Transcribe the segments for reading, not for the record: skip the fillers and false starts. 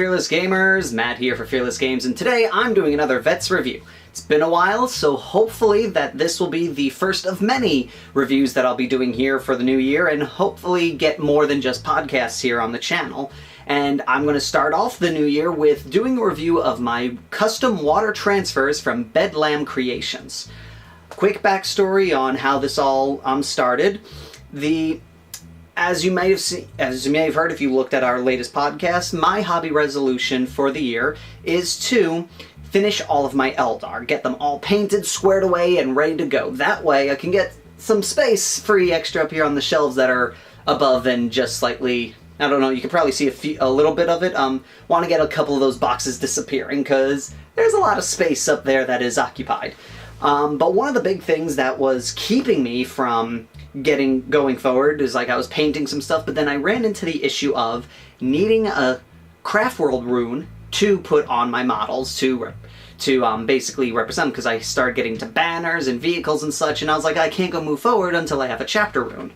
Fearless Gamers, Matt here for Fearless Games, and today I'm doing another Vets review. It's been a while, so hopefully that this will be the first of many reviews that I'll be doing here for the new year, and hopefully get more than just podcasts here on the channel. And I'm going to start off the new year with doing a review of my custom water transfers from Bedlam Creations. Quick backstory on how this all started. As you may have heard if you looked at our latest podcast, my hobby resolution for the year is to finish all of my Eldar, get them all painted, squared away, and ready to go. That way I can get some space free extra up here on the shelves that are above and just slightly, I don't know, you can probably see a little bit of it. Want to get a couple of those boxes disappearing because there's a lot of space up there that is occupied. But one of the big things that was keeping me from going forward is I was painting some stuff, but then I ran into the issue of needing a craft world rune to put on my models to basically represent them, because I started getting to banners and vehicles and such, and I was like, I can't go move forward until I have a chapter rune.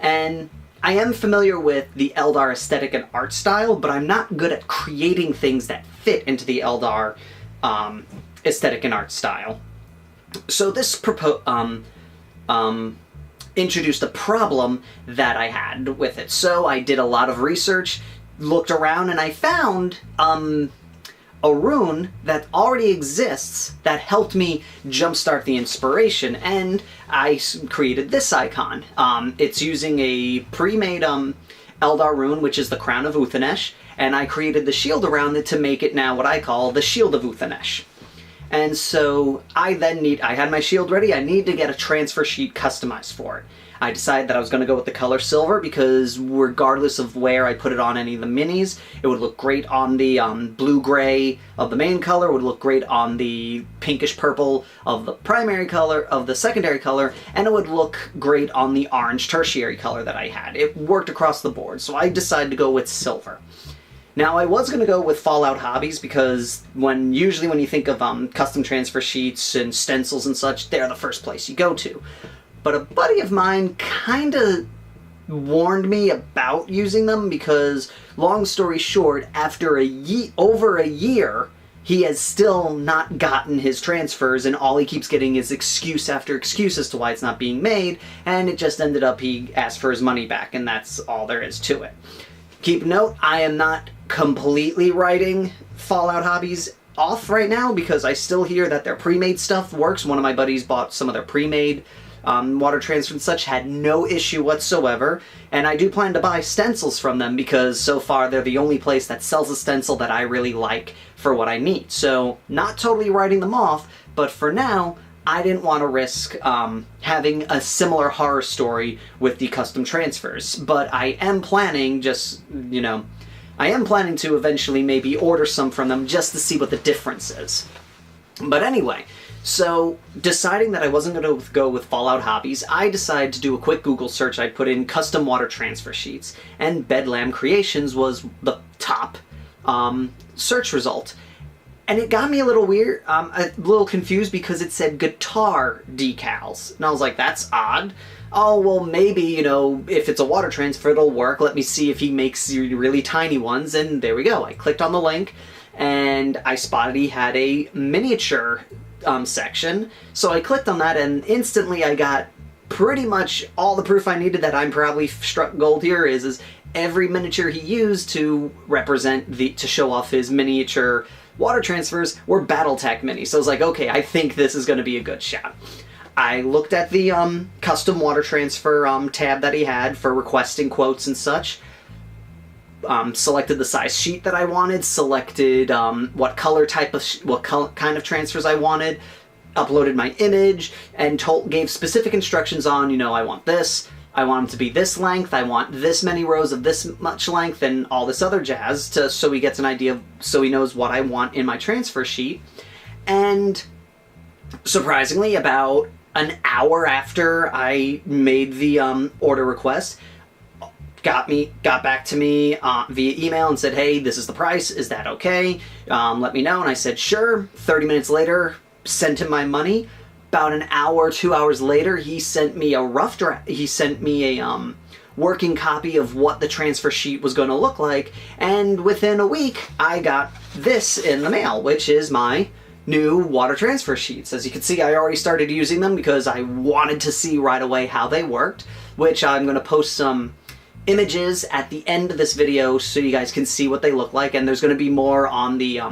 And I am familiar with the Eldar aesthetic and art style, but I'm not good at creating things that fit into the Eldar aesthetic and art style. So this introduced a problem that I had with it. So I did a lot of research, looked around, and I found a rune that already exists that helped me jumpstart the inspiration, and I created this icon. It's using a pre-made Eldar rune, which is the Crown of Uthanesh, and I created the shield around it to make it now what I call the Shield of Uthanesh. And so I had my shield ready. I need to get a transfer sheet customized for it. I decided that I was going to go with the color silver because regardless of where I put it on any of the minis, it would look great on the blue-gray of the main color, it would look great on the pinkish-purple of the primary color, of the secondary color, and it would look great on the orange tertiary color that I had. It worked across the board, so I decided to go with silver. Now, I was going to go with Fallout Hobbies because usually when you think of custom transfer sheets and stencils and such, they're the first place you go to. But a buddy of mine kind of warned me about using them because, long story short, after over a year, he has still not gotten his transfers, and all he keeps getting is excuse after excuse as to why it's not being made, and it just ended up he asked for his money back, and that's all there is to it. Keep note, I am not completely writing Fallout Hobbies off right now because I still hear that their pre-made stuff works. One of my buddies bought some of their pre-made water transfer and such, had no issue whatsoever, and I do plan to buy stencils from them because so far they're the only place that sells a stencil that I really like for what I need. So, not totally writing them off, but for now, I didn't want to risk having a similar horror story with the custom transfers, but I am planning to eventually maybe order some from them just to see what the difference is. But anyway, so deciding that I wasn't going to go with Fallout Hobbies, I decided to do a quick Google search. I put in custom water transfer sheets, and Bedlam Creations was the top search result. And it got me a little weird, a little confused because it said guitar decals. And I was like, that's odd. Oh, well, maybe, if it's a water transfer, it'll work. Let me see if he makes really tiny ones. And there we go. I clicked on the link, and I spotted he had a miniature section. So I clicked on that, and instantly I got pretty much all the proof I needed that I'm probably struck gold here is every miniature he used to to show off his miniature water transfers were Battletech minis. So I was like, okay, I think this is going to be a good shot. I looked at the custom water transfer tab that he had for requesting quotes and such, selected the size sheet that I wanted, selected what kind of transfers I wanted, uploaded my image, and gave specific instructions on, I want this, I want them to be this length, I want this many rows of this much length, and all this other jazz, so he gets an idea, so he knows what I want in my transfer sheet. And surprisingly, about an hour after I made the order request, got back to me via email and said, hey, this is the price, is that okay? Let me know, and I said, sure. 30 minutes later, sent him my money. About an hour, 2 hours later, he sent me a rough draft. He sent me a working copy of what the transfer sheet was going to look like, and within a week I got this in the mail, which is my new water transfer sheets. As you can see, I already started using them because I wanted to see right away how they worked, which I'm going to post some images at the end of this video so you guys can see what they look like, and there's going to be more on the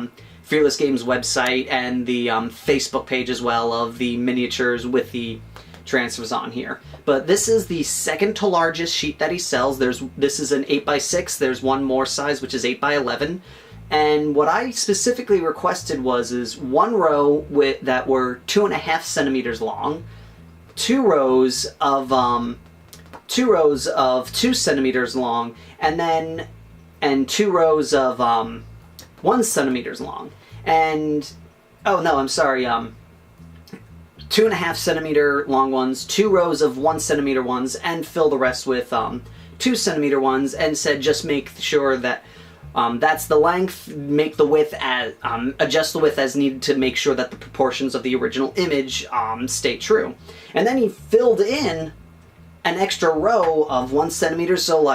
Fearless Games website and the Facebook page as well of the miniatures with the transfers on here. But this is the second to largest sheet that he sells. This is an 8x6. There's one more size, which is 8x11. And what I specifically requested is one row that were 2.5 centimeters long, two rows of 2 centimeters long, and two rows of 1 centimeters long. And oh no, I'm sorry, 2.5 centimeter long ones, 2 rows of 1 centimeter ones, and fill the rest with 2 centimeter ones, and said just make sure that that's the length, make the width as, adjust the width as needed to make sure that the proportions of the original image stay true. And then he filled in an extra row of 1 centimeter, so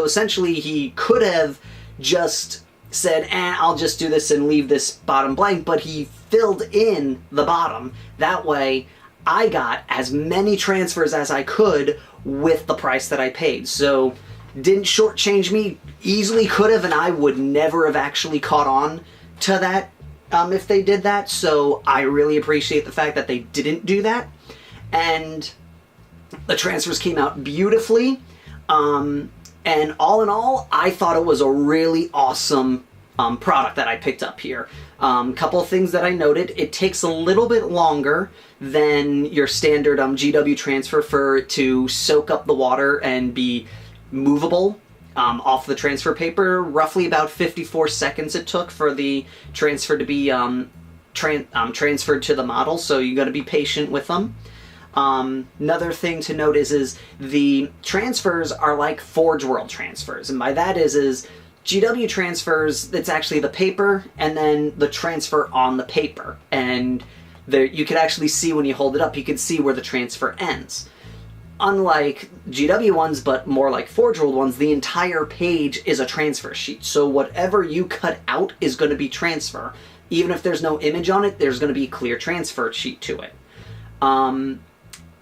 essentially he could have just said, I'll just do this and leave this bottom blank, but he filled in the bottom. That way I got as many transfers as I could with the price that I paid. So didn't shortchange me, easily could have, and I would never have actually caught on to that if they did that. So I really appreciate the fact that they didn't do that. And the transfers came out beautifully. And all in all, I thought it was a really awesome product that I picked up here. Couple of things that I noted: it takes a little bit longer than your standard GW transfer for it to soak up the water and be movable off the transfer paper. Roughly about 54 seconds it took for the transfer to be transferred to the model, so you got to be patient with them. Another thing to note is the transfers are like Forge World transfers, and by that is GW transfers, it's actually the paper and then the transfer on the paper, and there you can actually see when you hold it up, you can see where the transfer ends. Unlike GW ones, but more like Forge World ones, the entire page is a transfer sheet, so whatever you cut out is going to be transfer. Even if there's no image on it, there's going to be a clear transfer sheet to it.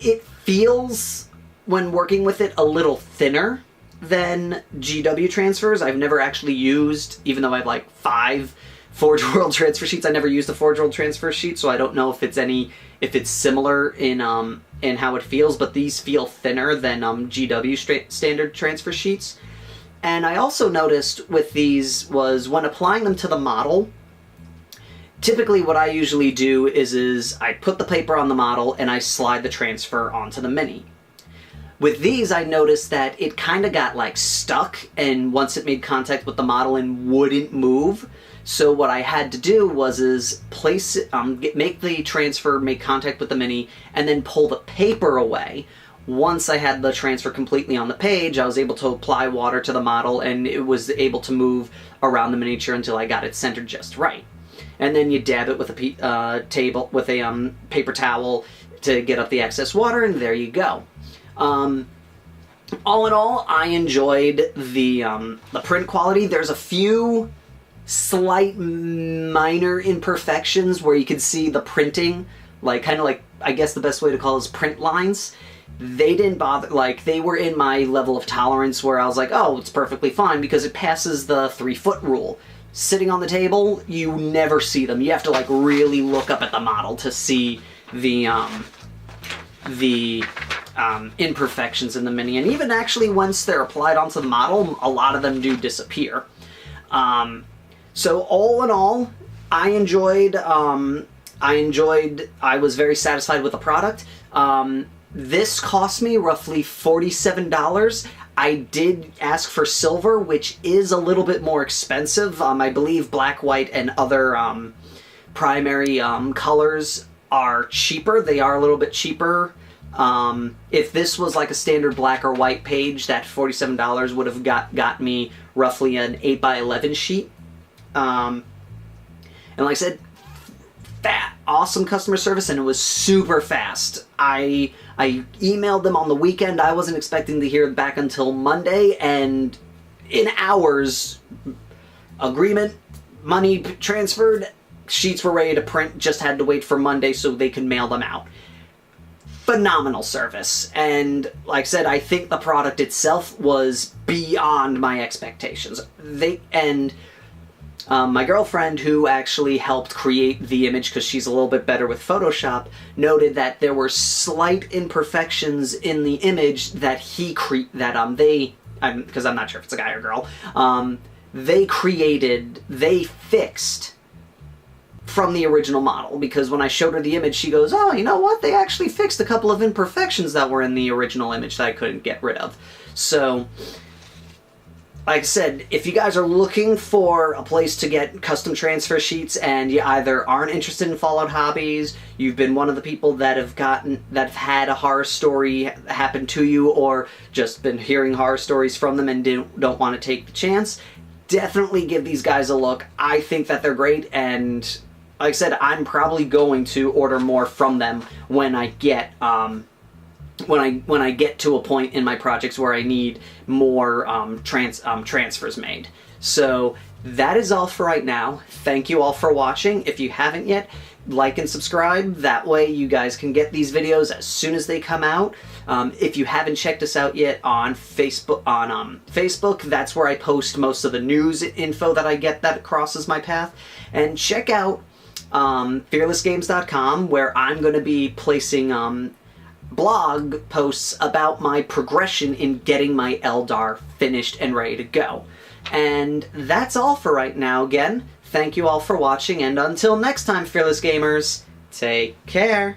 It feels, when working with it, a little thinner than GW transfers. I've never actually used, even though I have like 5 Forge World transfer sheets, I never used a Forge World transfer sheet, so I don't know if it's similar in how it feels, but these feel thinner than GW standard transfer sheets. And I also noticed with these was when applying them to the model, typically what I usually do is I put the paper on the model and I slide the transfer onto the mini. With these, I noticed that it kind of got like stuck, and once it made contact with the model and wouldn't move. So what I had to do was place it, make the transfer make contact with the mini, and then pull the paper away. Once I had the transfer completely on the page, I was able to apply water to the model, and it was able to move around the miniature until I got it centered just right. And then you dab it with a paper towel to get up the excess water, and there you go. All in all, I enjoyed the print quality. There's a few slight minor imperfections where you can see the printing, kind of like, I guess the best way to call it is print lines. They didn't bother, they were in my level of tolerance where I was like, oh, it's perfectly fine because it passes the 3-foot rule. Sitting on the table, you never see them. You have to really look up at the model to see the imperfections in the mini, and even actually once they're applied onto the model, a lot of them do disappear. So all in all, I was very satisfied with the product. This cost me roughly $47. I did ask for silver, which is a little bit more expensive. I believe black, white, and other primary colors are cheaper. They are a little bit cheaper. If this was like a standard black or white page, that $47 would have got me roughly an 8x11 sheet. And like I said, awesome customer service, and it was super fast. I emailed them on the weekend. I wasn't expecting to hear back until Monday, and in hours, agreement, money transferred, sheets were ready to print, just had to wait for Monday so they could mail them out. Phenomenal service, and like I said, I think the product itself was beyond my expectations. My girlfriend, who actually helped create the image because she's a little bit better with Photoshop, noted that there were slight imperfections in the image that because I'm not sure if it's a guy or girl, they fixed from the original model, because when I showed her the image, she goes, oh, you know what, they actually fixed a couple of imperfections that were in the original image that I couldn't get rid of. So, like I said, if you guys are looking for a place to get custom transfer sheets and you either aren't interested in Fallout hobbies, you've been one of the people that have had a horror story happen to you, or just been hearing horror stories from them and don't want to take the chance, definitely give these guys a look. I think that they're great, and like I said, I'm probably going to order more from them when I get when I get to a point in my projects where I need more transfers made. So that is all for right now. Thank you all for watching. If you haven't yet, like and subscribe. That way you guys can get these videos as soon as they come out. If you haven't checked us out yet on Facebook, that's where I post most of the news info that I get that crosses my path. And check out fearlessgames.com, where I'm going to be placing blog posts about my progression in getting my Eldar finished and ready to go. And that's all for right now. Again, thank you all for watching, and until next time, Fearless Gamers, take care.